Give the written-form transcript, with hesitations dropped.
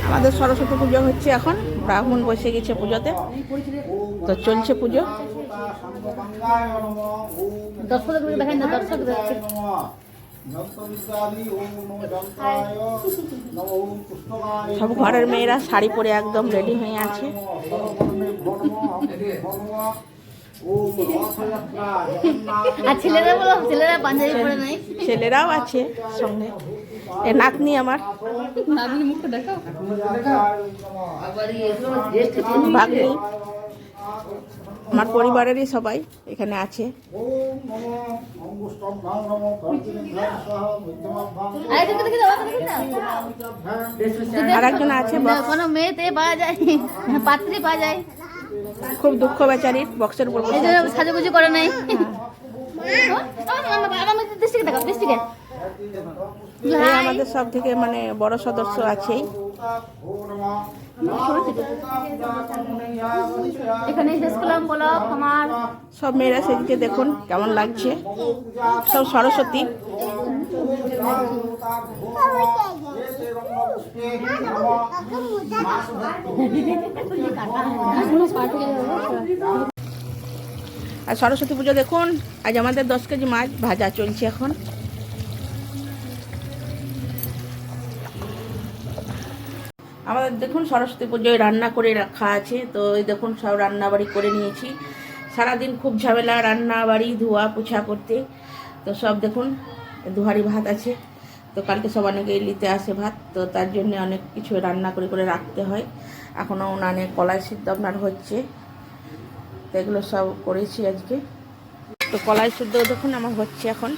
আমাদের সরস্বতী পুজো হচ্ছে এখন, ব্রাহ্মণ বসে গেছে পুজোতে, তো চলছে পুজো। সব ঘরের মেয়েরা শাড়ি পরে একদম রেডি হয়ে আছে। ছেলেরাও আছে সঙ্গে। এ নাতনি আমার, ভাগ্নি, আমার পরিবারেরই সবাই এখানে আছে। আর একজন আছে, কোনো মেয়েতে পাওয়া যায়, পাত্রী পাওয়া যায়। খুব দুঃখ বেচারির, বক্সের উপর সাজুগুজু করে নাই। আমাদের সব থেকে মানে বড় সদস্য আছেই। এখানে শেষ করলাম ব্লগ আমার। সব মেয়েরা সেদিকে দেখুন কেমন লাগছে, সব সরস্বতী। আর সরস্বতী পুজো দেখুন, আজ আমাদের 10 কেজি মাছ ভাজা চলছে এখন। আমাদের দেখুন সরস্বতী পুজোয় রান্না করে রাখা আছে, তো এই দেখুন সব রান্না বাড়ি করে নিয়েছি। সারাদিন খুব ঝামেলা, রান্না বাড়ি ধোয়া পোছা করতে। তো সব দেখুন দুহারি ভাত আছে, তো কালকে সব অনেকে নিতে আসে ভাত, তো তার জন্য অনেক কিছু রান্না করে করে রাখতে হয়। এখনও উনানে কলাই সিদ্ধ আপনার হচ্ছে, তো এগুলো সব করেছি আজকে। তো কলাই সিদ্ধ দেখুন আমার হচ্ছে এখন।